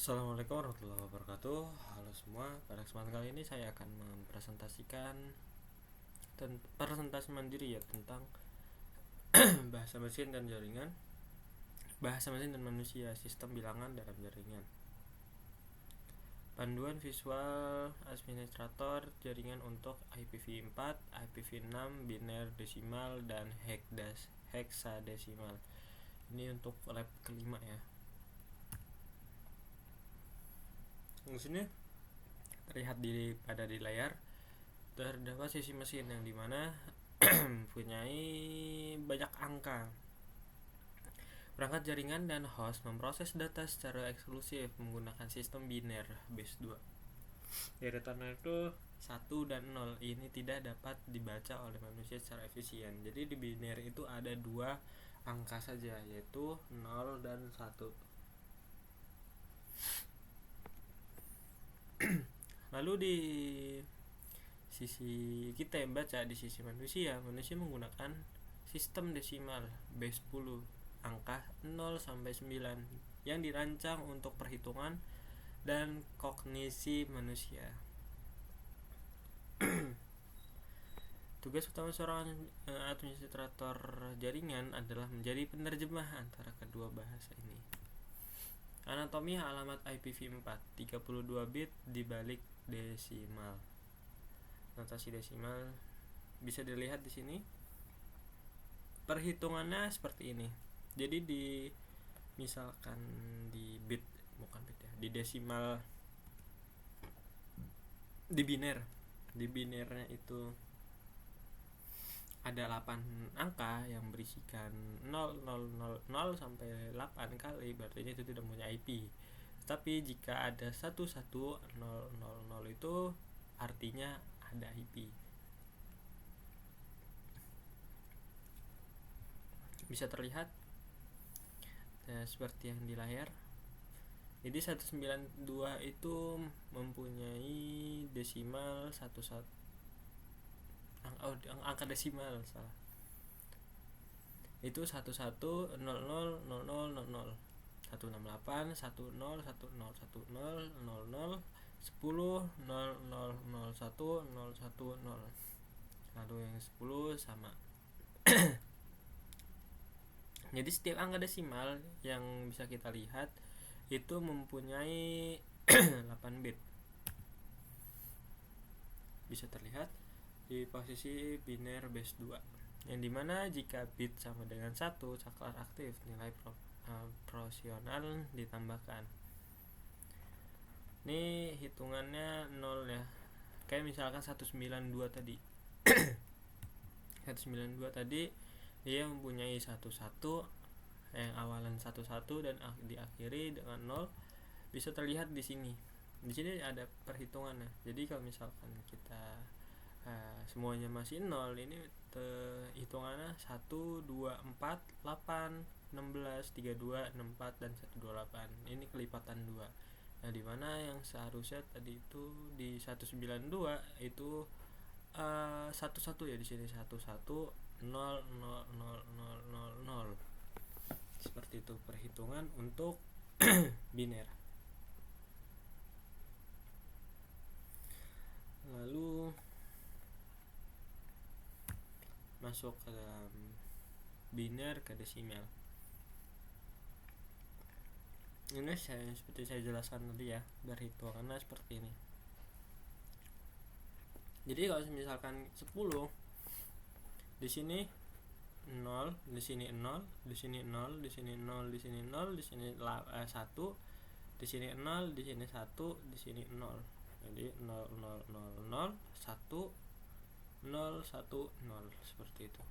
Assalamualaikum warahmatullahi wabarakatuh. Halo semua, pada kesempatan kali ini saya akan mempresentasikan presentasi mandiri ya tentang bahasa mesin dan jaringan, bahasa mesin dan manusia, sistem bilangan dalam jaringan, panduan visual administrator jaringan untuk IPv4, IPv6, biner desimal, dan heksadesimal. Ini untuk lab kelima ya. Di sini terlihat pada di layar terdapat sisi mesin yang dimana mempunyai banyak angka. Perangkat jaringan dan host memproses data secara eksklusif menggunakan sistem biner base 2. Deretannya itu 1 dan 0. Ini tidak dapat dibaca oleh manusia secara efisien. Jadi di biner itu ada dua angka saja, yaitu 0 dan 1. Lalu di sisi kita yang baca, di sisi manusia menggunakan sistem desimal base 10 angka 0 sampai 9 yang dirancang untuk perhitungan dan kognisi manusia. Tugas utama seorang administrator jaringan adalah menjadi penerjemah antara kedua bahasa ini. Anatomi alamat IPv4 32 bit dibalik desimal. Notasi desimal bisa dilihat di sini. Perhitungannya seperti ini. Jadi misalkan di bit, bukan bit ya, di desimal, di binernya itu ada 8 angka yang berisikan 0 sampai 8 kali, berarti itu tidak punya IP. Tapi jika ada 1100 itu artinya ada IP. Bisa terlihat seperti yang di layar. Jadi 192 itu mempunyai desimal 11, angka desimal salah. Itu 11000000 168 10 10 10 10 10 0 1 0 1 0. Lalu yang 10 sama. Jadi setiap angka desimal yang bisa kita lihat itu mempunyai 8 bit. Bisa terlihat di posisi biner base 2, yang dimana jika bit sama dengan 1, saklar aktif, nilai proporsional ditambahkan. Ini hitungannya 0 ya, kayak misalkan 192 tadi. 192 tadi dia mempunyai 11 yang awalan 11 dan diakhiri dengan 0. Bisa terlihat di sini. Di sini ada perhitungannya. Jadi kalau misalkan kita semuanya masih 0, ini hitungannya 1 2 4 8 16 32 64 dan 128. Ini kelipatan 2. Nah, di mana yang seharusnya tadi itu di 192 itu 11 ya, di sini 11 0 0 0 0 0. Seperti itu perhitungan untuk biner. Lalu masuk ke dalam biner ke desimal. Ini seperti saya jelaskan tadi ya, perhitungannya seperti ini. Jadi kalau misalkan 10, di sini 0, di sini 0, di sini 0, di sini 0, di sini 0, di sini 1, di sini 0, di sini 1, di sini 0. Jadi 0 0 0 0 1 0 1 0 seperti itu.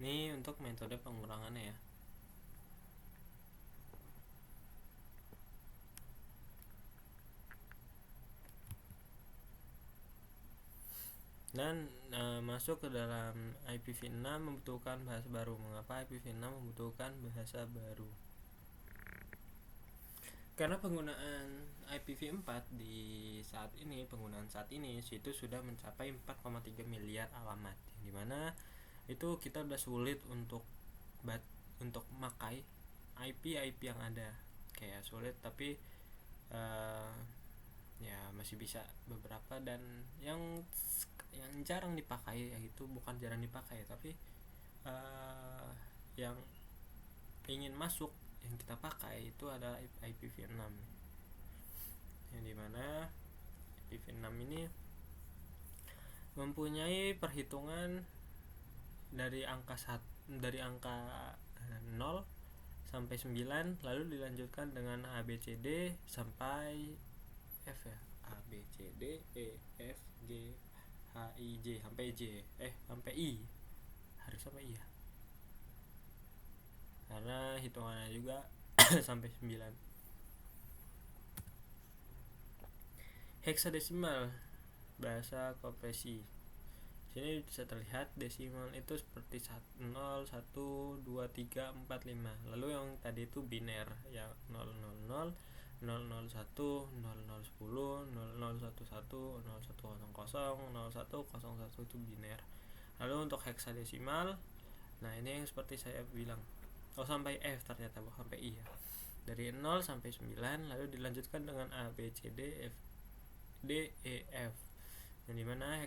Ini untuk metode pengurangannya ya. Dan masuk ke dalam IPv6 membutuhkan bahasa baru. Mengapa IPv6 membutuhkan bahasa baru? Karena penggunaan IPv4 di saat ini, penggunaan saat ini itu sudah mencapai 4,3 miliar alamat, dimana itu kita udah sulit untuk makai IP yang ada, kayak sulit, tapi ya masih bisa beberapa, dan yang jarang dipakai, itu bukan jarang dipakai, tapi yang ingin masuk yang kita pakai itu adalah IPv6, yang dimana IPv6 ini mempunyai perhitungan dari angka 0 sampai 9, lalu dilanjutkan dengan ABCD sampai F ya, ABCD E F G H I J sampai J, sampai I, harus sampai I ya, karena hitungannya juga sampai 9. Heksadesimal, bahasa kompresi. Sini bisa terlihat desimal itu seperti 0, 1, 2, 3, 4, 5. Lalu yang tadi itu biner, ya 000, 001, 0010, 0011, 0100, 0100 itu biner. Lalu untuk heksadesimal, nah ini yang seperti saya bilang, sampai F ternyata, bukan sampai I ya. Dari 0 sampai 9, lalu dilanjutkan dengan A, B, C, D, F, D, E, F. Yang dimana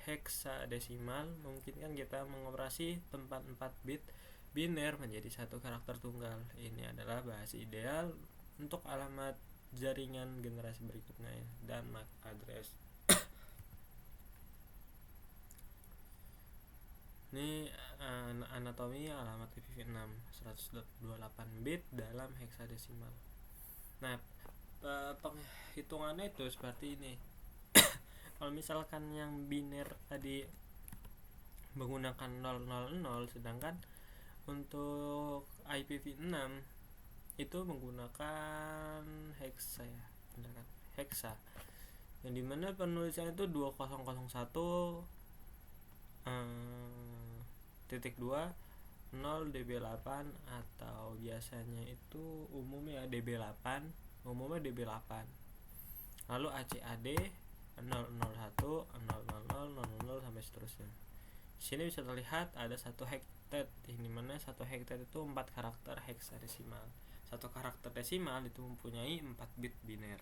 heksadesimal memungkinkan kita mengoperasi tempat 4 bit biner menjadi satu karakter tunggal. Ini adalah bahasa ideal untuk alamat jaringan generasi berikutnya dan MAC address. Ini anatomi alamat IPv6 128 bit dalam heksadesimal. Nah, penghitungannya itu seperti ini. Kalau misalkan yang biner tadi menggunakan 000, sedangkan untuk IPv6 itu menggunakan heksa ya, benar kan? Heksa. Yang dimana penulisannya itu 2001 titik 2 0 db8, atau biasanya itu umumnya db8, lalu ACAD 001, 000 sampai seterusnya. Di sini bisa terlihat ada satu hektet, ini mana satu hektet itu 4 karakter heksadesimal. Satu karakter desimal itu mempunyai 4 bit biner.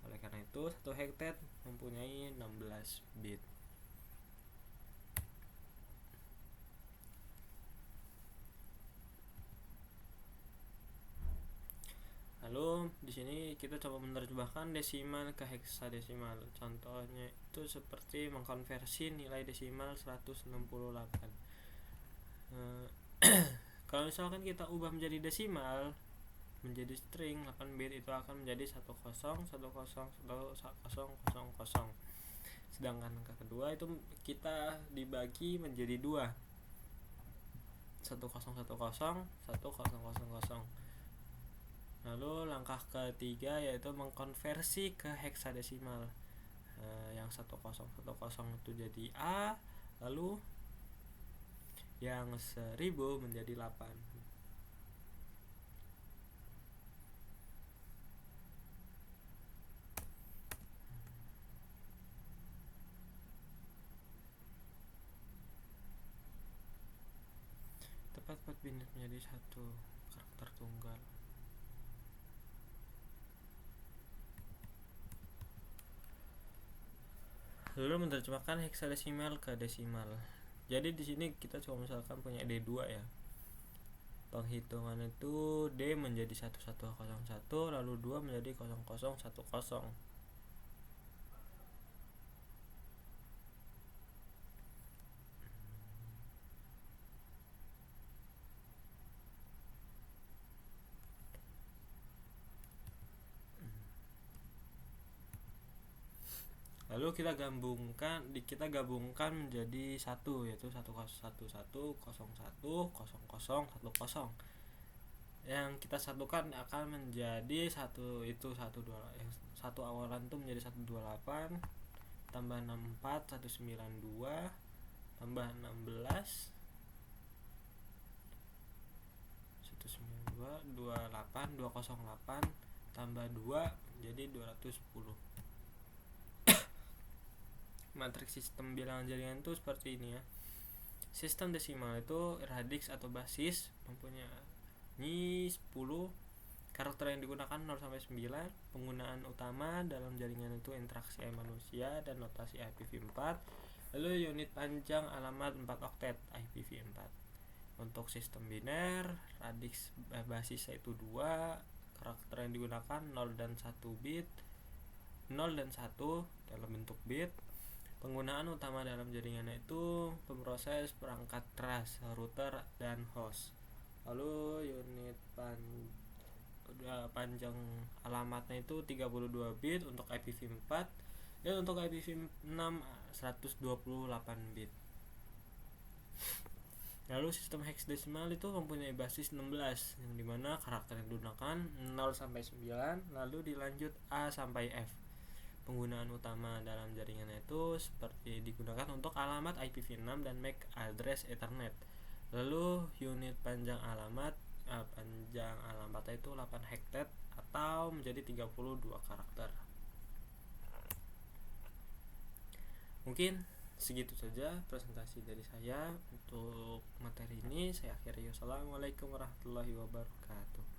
Oleh karena itu satu hektet mempunyai 16 bit. Lalu di sini kita coba menerjemahkan desimal ke heksadesimal. Contohnya itu seperti mengkonversi nilai desimal 168. Kalau misalkan kita ubah menjadi desimal, menjadi string 8 bit, itu akan menjadi 10 10 10 0. Sedangkan angka kedua itu kita dibagi menjadi 2, 1010 1000. Lalu langkah ketiga yaitu mengkonversi ke heksadesimal. Yang 1010 itu jadi A, lalu yang 1000 menjadi 8. Tepat biner menjadi satu karakter tunggal. Lalu menerjemahkan heksadesimal ke desimal. Jadi di sini kita coba misalkan punya D2 ya. Penghitungan itu D menjadi 1101, lalu 2 menjadi 0010. Lalu kita gabungkan menjadi satu, yaitu 1011 0010. Yang kita satukan akan menjadi satu awalan itu menjadi 128 tambah 64 192 tambah 16 192 28 208 tambah 2 jadi 210. Matriks sistem bilangan jaringan itu seperti ini ya. Sistem desimal itu radix atau basis mempunyai 10 karakter yang digunakan 0 sampai 9. Penggunaan utama dalam jaringan itu interaksi manusia dan notasi IPv4. Lalu unit panjang alamat 4 oktet IPv4. Untuk sistem biner, radix basis yaitu 2, karakter yang digunakan 0 dan 1 bit, 0 dan 1 dalam bentuk bit. Penggunaan utama dalam jaringan itu pemroses perangkat trust, router, dan host. Lalu unit panjang alamatnya itu 32 bit untuk IPv4 dan untuk IPv6 128 bit. Lalu sistem hexadesimal itu mempunyai basis 16 yang dimana karakter yang digunakan 0 sampai 9, lalu dilanjut A sampai F. Penggunaan utama dalam jaringan itu seperti digunakan untuk alamat IPv6 dan MAC address Ethernet. Lalu unit panjang alamatnya itu 8 hektet atau menjadi 32 karakter. Mungkin segitu saja presentasi dari saya untuk materi ini. Saya akhiri. Wassalamualaikum warahmatullahi wabarakatuh.